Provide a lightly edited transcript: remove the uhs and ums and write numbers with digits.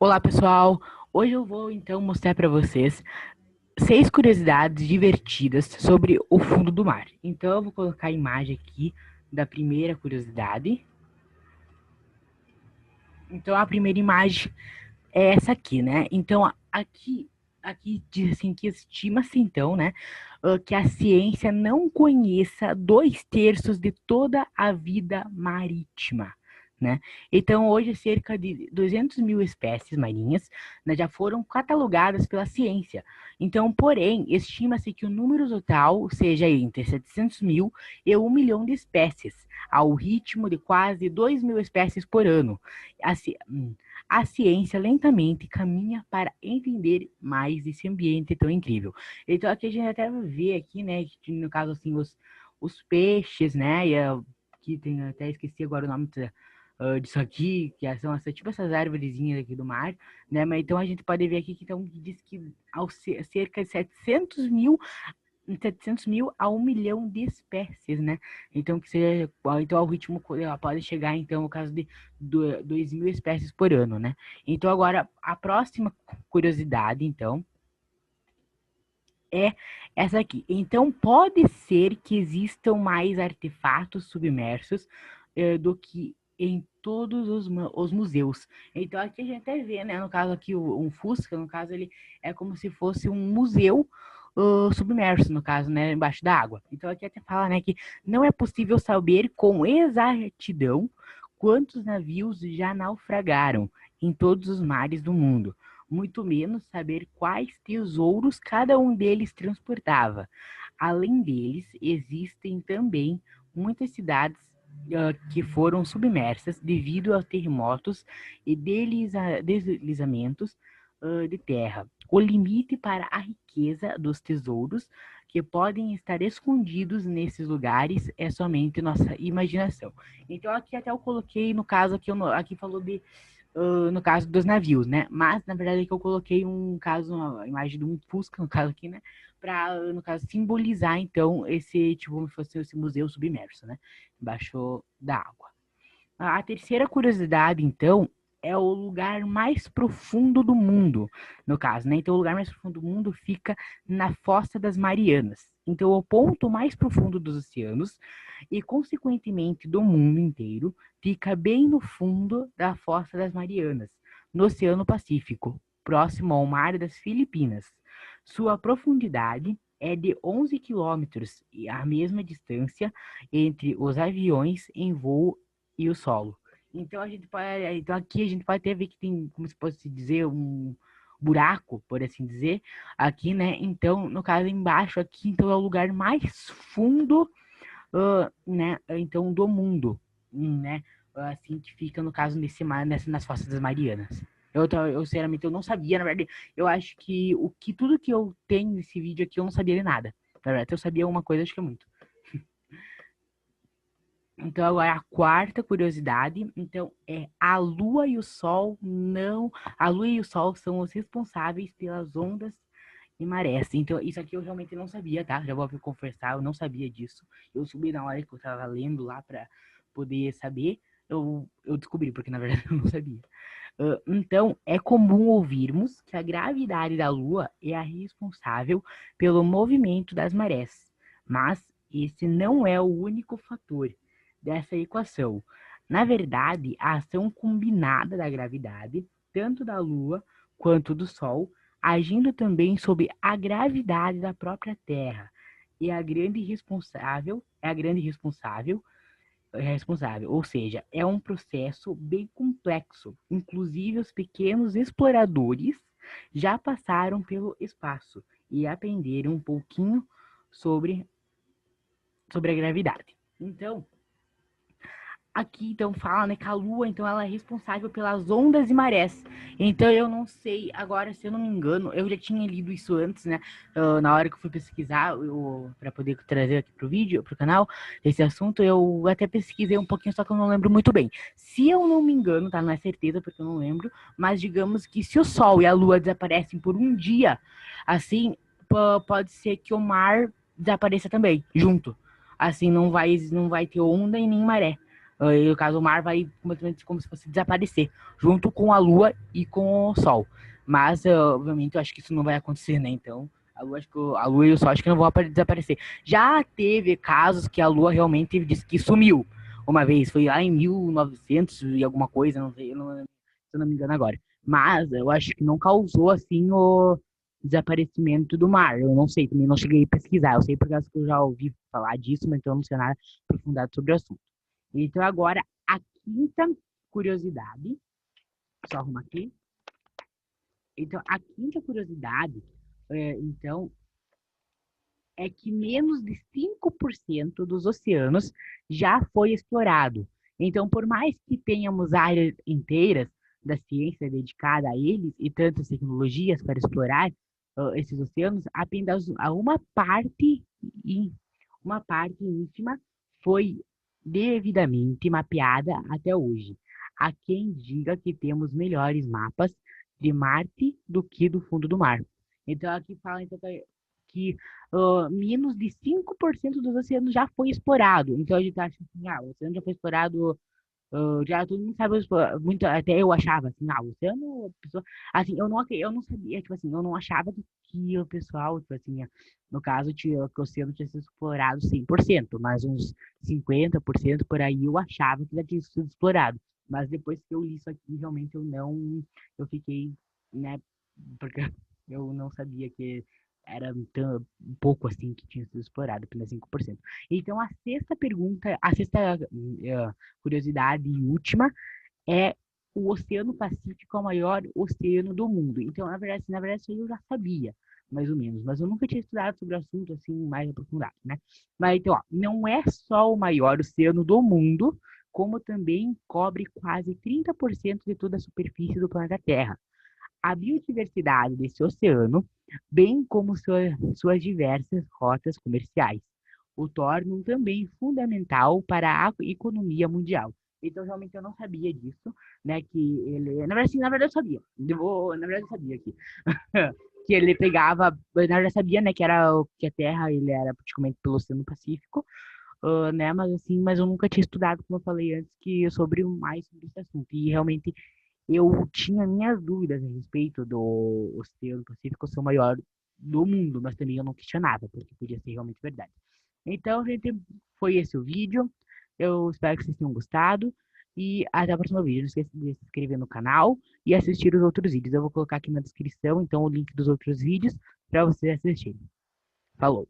Olá, pessoal! Hoje eu vou então mostrar para vocês 6 curiosidades divertidas sobre o fundo do mar. Então eu vou colocar a imagem aqui da primeira curiosidade. Então a primeira imagem é essa aqui, né? Então aqui diz assim que estima-se então, né, que a ciência não conheça 2/3 de toda a vida marítima. Né? Então, hoje, cerca de 200 mil espécies marinhas, né, já foram catalogadas pela ciência. Então, porém, estima-se que o número total seja entre 700 mil e 1 milhão de espécies, ao ritmo de quase 2 mil espécies por ano. A ciência lentamente caminha para entender mais esse ambiente tão incrível. Então, aqui a gente até vê aqui, né, que no caso, assim, os peixes, né, que tem, até esqueci agora o nome disso aqui, que são tipo essas árvorezinhas aqui do mar, né? Mas então a gente pode ver aqui que então diz que cerca de 700 mil a 1 milhão de espécies, né? Então que seja, então o ritmo pode chegar então no caso de 2 mil espécies por ano, né? Então agora a próxima curiosidade então é essa aqui. Então pode ser que existam mais artefatos submersos do que em todos os museus. Então aqui a gente até vê, né, no caso aqui um Fusca, no caso ele é como se fosse um museu submerso, no caso, né, embaixo da água. Então aqui até fala, né, que não é possível saber com exatidão quantos navios já naufragaram em todos os mares do mundo, muito menos saber quais tesouros cada um deles transportava. Além deles, existem também muitas cidades que foram submersas devido a terremotos e deslizamentos de terra. O limite para a riqueza dos tesouros que podem estar escondidos nesses lugares é somente nossa imaginação. Então aqui até eu coloquei no caso aqui, aqui falou de no caso dos navios, né? Mas, na verdade, é que eu coloquei um caso, uma imagem de um Fusca, no caso aqui, né? Para, no caso, simbolizar, então, esse, tipo, como se fosse esse museu submerso, né? Embaixo da água. A terceira curiosidade, então, é o lugar mais profundo do mundo, no caso, né? Então, o lugar mais profundo do mundo fica na Fossa das Marianas. Então, o ponto mais profundo dos oceanos e, consequentemente, do mundo inteiro, fica bem no fundo da Fossa das Marianas, no Oceano Pacífico, próximo ao Mar das Filipinas. Sua profundidade é de 11 quilômetros e a mesma distância entre os aviões em voo e o solo. Então a gente pode, então aqui a gente pode até ver que tem, como se pode dizer, um buraco, por assim dizer, aqui, né? Então, no caso embaixo aqui, então é o lugar mais fundo, né? Então do mundo, né? Assim que fica no caso nesse mar, nas Fossas das Marianas. Eu sinceramente eu não sabia, na verdade, eu acho que tudo que eu tenho nesse vídeo aqui eu não sabia de nada. Na verdade, eu sabia uma coisa, acho que é muito. Então, agora a quarta curiosidade, então, é a Lua e o Sol não... A Lua e o Sol são os responsáveis pelas ondas e marés. Então, isso aqui eu realmente não sabia, tá? Já vou confessar, eu não sabia disso. Eu subi na hora que eu tava lendo lá pra poder saber. Eu descobri, porque na verdade eu não sabia. Então, é comum ouvirmos que a gravidade da Lua é a responsável pelo movimento das marés. Mas esse não é o único fator dessa equação. Na verdade, a ação combinada da gravidade, tanto da Lua quanto do Sol, agindo também sobre a gravidade da própria Terra, é a grande responsável, ou seja, é um processo bem complexo. Inclusive, os pequenos exploradores já passaram pelo espaço e aprenderam um pouquinho sobre, sobre a gravidade. Então, aqui então fala, né, que a Lua então ela é responsável pelas ondas e marés. Então eu não sei agora, se eu não me engano, eu já tinha lido isso antes, né? Na hora que eu fui pesquisar para poder trazer aqui pro vídeo, pro canal, esse assunto, eu até pesquisei um pouquinho, só que eu não lembro muito bem. Se eu não me engano, tá? Não é certeza porque eu não lembro, mas digamos que se o Sol e a Lua desaparecem por um dia, assim, pode ser que o mar desapareça também, junto. Assim, não vai ter onda e nem maré. E no caso, o mar vai completamente como se fosse desaparecer, junto com a Lua e com o Sol. Mas, obviamente, eu acho que isso não vai acontecer, né? Então, a Lua e o Sol acho que não vão desaparecer. Já teve casos que a Lua realmente disse que sumiu uma vez, foi lá em 1900 e alguma coisa, não sei, se eu não me engano agora. Mas eu acho que não causou, assim, o desaparecimento do mar. Eu não sei, também não cheguei a pesquisar. Eu sei por causa que eu já ouvi falar disso, mas então eu não sei nada aprofundado sobre o assunto. Então, agora, a quinta curiosidade, só arrumar aqui. Então, a quinta curiosidade, então, é que menos de 5% dos oceanos já foi explorado. Então, por mais que tenhamos áreas inteiras da ciência dedicada a eles e tantas tecnologias para explorar esses oceanos, apenas uma parte ínfima foi devidamente mapeada até hoje. Há quem diga que temos melhores mapas de Marte do que do fundo do mar. Então, aqui fala então, que menos de 5% dos oceanos já foi explorado. Então a gente acha assim, o oceano já foi explorado, já todo mundo sabe, muito, até eu achava assim, o oceano, assim, eu não sabia, tipo assim, eu não achava que o pessoal, tipo assim, no caso, que o oceano tinha sido explorado 100%, mas uns 50% por aí eu achava que já tinha sido explorado. Mas depois que eu li isso aqui, realmente eu fiquei, né, porque eu não sabia que era tão pouco assim que tinha sido explorado, apenas 5%. Então, a sexta curiosidade e última é o Oceano Pacífico é o maior oceano do mundo. Então, na verdade, isso aí eu já sabia, mais ou menos, mas eu nunca tinha estudado sobre o assunto assim mais aprofundado, né? Mas então, ó, não é só o maior oceano do mundo, como também cobre quase 30% de toda a superfície do planeta Terra. A biodiversidade desse oceano, bem como suas diversas rotas comerciais, o tornam também fundamental para a economia mundial. Então, realmente, eu não sabia disso, né? Que ele. Na verdade, eu sabia. Na verdade, eu sabia aqui. Que ele pegava. Na verdade, eu sabia, né? Que a Terra ele era praticamente pelo Oceano Pacífico, né? Mas assim, mas eu nunca tinha estudado, como eu falei antes, que mais sobre esse assunto. E realmente eu tinha minhas dúvidas a respeito do Oceano Pacífico ser o maior do mundo, mas também eu não questionava, porque podia ser realmente verdade. Então, gente, foi esse o vídeo. Eu espero que vocês tenham gostado. E até o próximo vídeo. Não esqueça de se inscrever no canal e assistir os outros vídeos. Eu vou colocar aqui na descrição, então, o link dos outros vídeos para vocês assistirem. Falou!